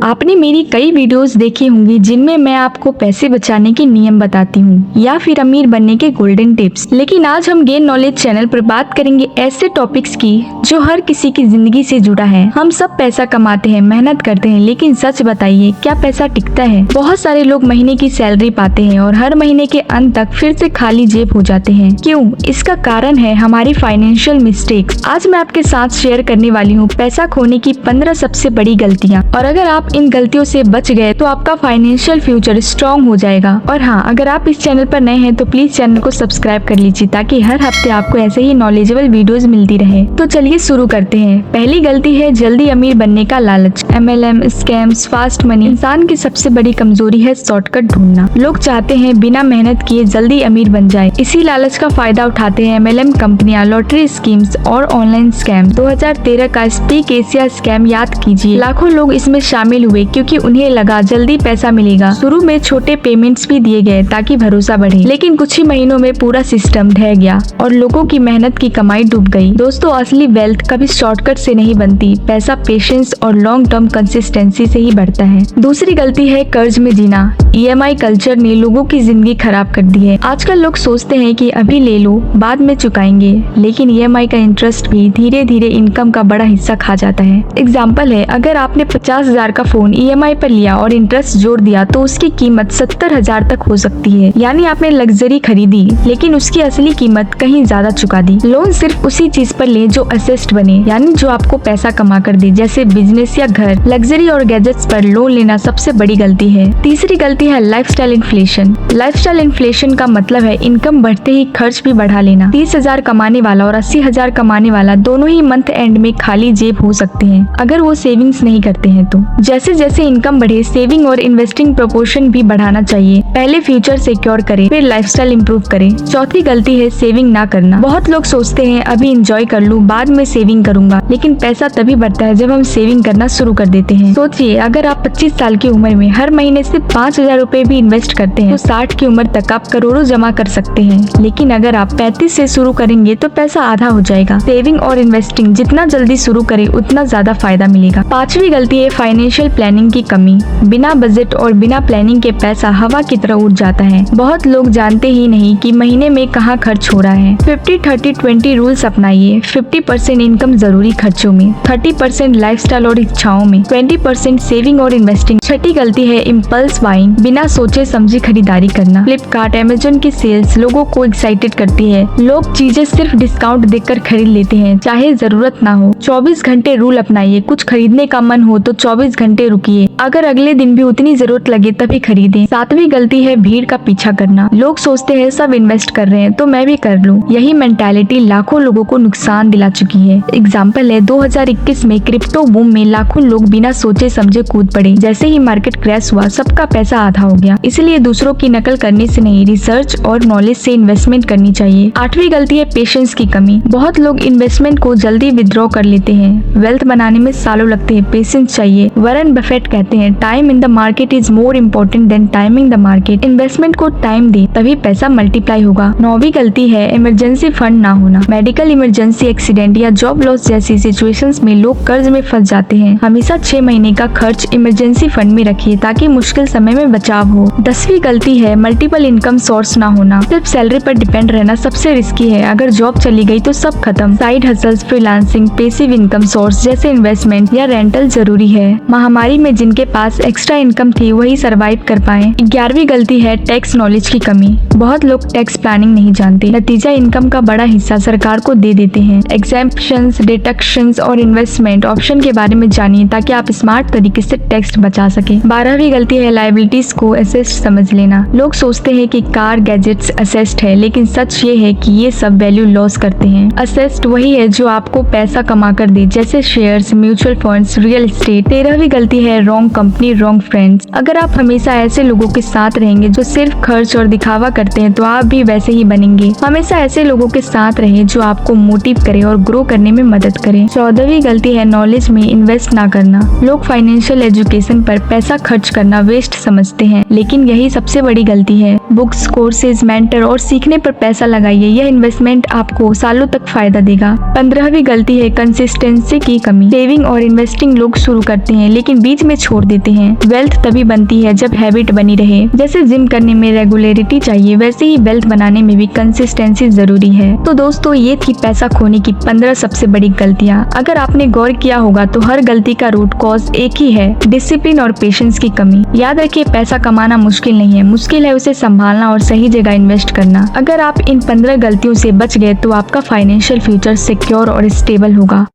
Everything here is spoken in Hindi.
आपने मेरी कई वीडियोस देखी होंगी जिनमें मैं आपको पैसे बचाने के नियम बताती हूँ या फिर अमीर बनने के गोल्डन टिप्स। लेकिन आज हम गेन नॉलेज चैनल पर बात करेंगे ऐसे टॉपिक्स की जो हर किसी की जिंदगी से जुड़ा है। हम सब पैसा कमाते हैं, मेहनत करते हैं, लेकिन सच बताइए क्या पैसा टिकता है? बहुत सारे लोग महीने की सैलरी पाते हैं और हर महीने के अंत तक फिर से खाली जेब हो जाते हैं। क्यों? इसका कारण है हमारी फाइनेंशियल मिस्टेक्स। आज मैं आपके साथ शेयर करने वाली हूँ पैसा खोने की 15 सबसे बड़ी गलतियाँ, और अगर आप इन गलतियों से बच गए तो आपका फाइनेंशियल फ्यूचर स्ट्रॉन्ग हो जाएगा। और हाँ, अगर आप इस चैनल पर नए हैं तो प्लीज चैनल को सब्सक्राइब कर लीजिए ताकि हर हफ्ते आपको ऐसे ही नॉलेजेबल वीडियोस मिलती रहे। तो चलिए शुरू करते हैं। पहली गलती है जल्दी अमीर बनने का लालच। MLM, स्कैम्स, फास्ट मनी इंसान की सबसे बड़ी कमजोरी है शॉर्टकट ढूंढना। लोग चाहते हैं बिना मेहनत किए जल्दी अमीर बन जाए। इसी लालच का फायदा उठाते हैं MLM कंपनियां, लॉटरी स्कीम्स और ऑनलाइन स्कैम। 2013 का स्पीक एशिया स्कैम याद कीजिए। लाखों लोग इसमें शामिल हुए क्योंकि उन्हें लगा जल्दी पैसा मिलेगा। शुरू में छोटे पेमेंट्स भी दिए गए ताकि भरोसा बढ़े, लेकिन कुछ ही महीनों में पूरा सिस्टम ढह गया और लोगों की मेहनत की कमाई डूब गई। दोस्तों, असली वेल्थ कभी शॉर्टकट से नहीं बनती। पैसा पेशेंस और लॉन्ग टर्म कंसिस्टेंसी से ही बढ़ता है। दूसरी गलती है कर्ज में जीना। EMI कल्चर ने लोगों की जिंदगी खराब कर दी है। आजकल लोग सोचते हैं कि अभी ले लो, बाद में चुकाएंगे, लेकिन EMI का इंटरेस्ट भी धीरे धीरे इनकम का बड़ा हिस्सा खा जाता है। एग्जाम्पल है, अगर आपने 50,000 का फोन EMI पर लिया और इंटरेस्ट जोड़ दिया तो उसकी कीमत 70,000 तक हो सकती है। यानी आपने लग्जरी खरीदी लेकिन उसकी असली कीमत कहीं ज्यादा चुका दी। लोन सिर्फ उसी चीज पर ले जो असेस्ट बने, यानी जो आपको पैसा कमा कर दे, जैसे बिजनेस या घर। लग्जरी और गैजेट्स पर लोन लेना सबसे बड़ी गलती है। तीसरी गलती है लाइफस्टाइल इन्फ्लेशन। लाइफस्टाइल इन्फ्लेशन का मतलब है इनकम बढ़ते ही खर्च भी बढ़ा लेना। 30,000 कमाने वाला और 80,000 कमाने वाला दोनों ही मंथ एंड में खाली जेब हो सकते हैं अगर वो सेविंग्स नहीं करते हैं तो। जैसे जैसे इनकम बढ़े, सेविंग और इन्वेस्टिंग प्रोपोर्शन भी बढ़ाना चाहिए। पहले फ्यूचर सिक्योर करें, फिर लाइफस्टाइल इंप्रूव करें। चौथी गलती है सेविंग ना करना। बहुत लोग सोचते हैं अभी एंजॉय कर लूं, बाद में सेविंग करूंगा, लेकिन पैसा तभी बढ़ता है जब हम सेविंग करना शुरू कर देते हैं। सोचिए, अगर आप 25 साल की उम्र में हर महीने सिर्फ 5,000 रूपए भी इन्वेस्ट करते हैं तो 60 की उम्र तक आप करोड़ों जमा कर सकते हैं। लेकिन अगर आप 35 से शुरू करेंगे तो पैसा आधा हो जाएगा। सेविंग और इन्वेस्टिंग जितना जल्दी शुरू करें उतना ज्यादा फायदा मिलेगा। पांचवी गलती है फाइनेंशियल प्लानिंग की कमी। बिना बजट और बिना प्लानिंग के पैसा हवा की तरह उड़ जाता है। बहुत लोग जानते ही नहीं कि महीने में कहाँ खर्च हो रहा है। 50-30-20 रूल्स अपनाइए। 50% इनकम जरूरी खर्चों में, 30% लाइफस्टाइल और इच्छाओं में, 20% सेविंग और इन्वेस्टिंग। छठी गलती है इम्पल्स बाइंग, बिना सोचे समझे खरीदारी करना। फ्लिपकार्ट, अमेजोन की सेल्स लोगों को एक्साइटेड करती है। लोग चीजें सिर्फ डिस्काउंट देखकर खरीद लेते हैं चाहे जरूरत ना हो। 24 घंटे रूल अपनाइए। कुछ खरीदने का मन हो तो 24 घंटे रुकिए, अगर अगले दिन भी उतनी जरूरत लगे तभी खरीदें। सातवीं गलती है भीड़ का पीछा करना। लोग सोचते हैं सब इन्वेस्ट कर रहे हैं तो मैं भी कर लूं। यही मेंटालिटी लाखों लोगों को नुकसान दिला चुकी है। एग्जाम्पल है, 2021 में क्रिप्टो बूम में लाखों लोग बिना सोचे समझे कूद पड़े। जैसे ही मार्केट क्रैश हुआ सबका पैसा आधा हो गया। इसलिए दूसरों की नकल करने से नहीं, रिसर्च और नॉलेज से इन्वेस्टमेंट करनी चाहिए। आठवीं गलती है पेशेंस की कमी। बहुत लोग इन्वेस्टमेंट को जल्दी विथड्रॉ कर लेते हैं। वेल्थ बनाने में सालों लगते हैं, पेशेंस चाहिए। वॉरेन बफेट कहते हैं time in the market is more important then timing the market. Investment को टाइम दे तभी पैसा मल्टीप्लाई होगा। नौवीं गलती है इमरजेंसी फंड ना होना। मेडिकल इमरजेंसी, एक्सीडेंट या जॉब लॉस जैसी सिचुएशंस में लोग कर्ज में फंस जाते हैं। हमेशा 6 महीने का खर्च इमरजेंसी फंड में रखिए ताकि मुश्किल समय में बचाव हो। 10वीं गलती है मल्टीपल इनकम सोर्स ना होना। सिर्फ सैलरी पर डिपेंड रहना सबसे रिस्की है। अगर जॉब चली गई तो सब खत्म। Side hustles, freelancing, passive income source जैसे इन्वेस्टमेंट या रेंटल जरूरी है। महामारी में जिनके पास एक्स्ट्रा इनकम थी वही सरवाइव कर पाए। 11वीं गलती है टैक्स नॉलेज की कमी। बहुत लोग टैक्स प्लानिंग नहीं जानते। नतीजा इनकम का बड़ा हिस्सा सरकार को दे देते हैं। एग्जेम्पशंस, डिडक्शंस और इन्वेस्टमेंट ऑप्शन के बारे में जानिए ताकि आप स्मार्ट तरीके से टैक्स बचा सके। 12वीं गलती है लायबिलिटीज को एसेस्ट समझ लेना। लोग सोचते हैं कि कार, गैजेट्स असेस्ट है, लेकिन सच ये है कि ये सब वैल्यू लॉस करते हैं। असेस्ट वही है जो आपको पैसा कमा कर दे, जैसे shares, mutual funds, real estate. 13वीं गलती है रॉन्ग कंपनी, रॉन्ग फ्रेंड्स। अगर आप हमेशा ऐसे लोगों के साथ रहेंगे जो सिर्फ खर्च और दिखावा करते हैं तो आप भी वैसे ही बनेंगे। हमेशा ऐसे लोगों के साथ रहें जो आपको मोटिव करे और ग्रो करने में मदद करें। 14वीं गलती है नॉलेज में इन्वेस्ट ना करना। लोग फाइनेंशियल एजुकेशन पर पैसा खर्च करना वेस्ट समझते हैं, लेकिन यही सबसे बड़ी गलती है। बुक्स, कोर्सेज, मेंटर और सीखने पर पैसा लगाइए। यह इन्वेस्टमेंट आपको सालों तक फायदा देगा। 15वीं गलती है कंसिस्टेंसी की कमी। सेविंग और इन्वेस्टिंग लोग शुरू करते हैं लेकिन लेकिन बीच में छोड़ देते हैं। वेल्थ तभी बनती है जब हैबिट बनी रहे। जैसे जिम करने में रेगुलरिटी चाहिए, वैसे ही वेल्थ बनाने में भी कंसिस्टेंसी जरूरी है। तो दोस्तों, ये थी पैसा खोने की 15 सबसे बड़ी गलतियाँ। अगर आपने गौर किया होगा तो हर गलती का रूट कॉज एक ही है, डिसिप्लिन और पेशेंस की कमी। याद रखिए, पैसा कमाना मुश्किल नहीं है, मुश्किल है उसे संभालना और सही जगह इन्वेस्ट करना। अगर आप इन 15 गलतियों से बच गए तो आपका फाइनेंशियल फ्यूचर सिक्योर और स्टेबल होगा।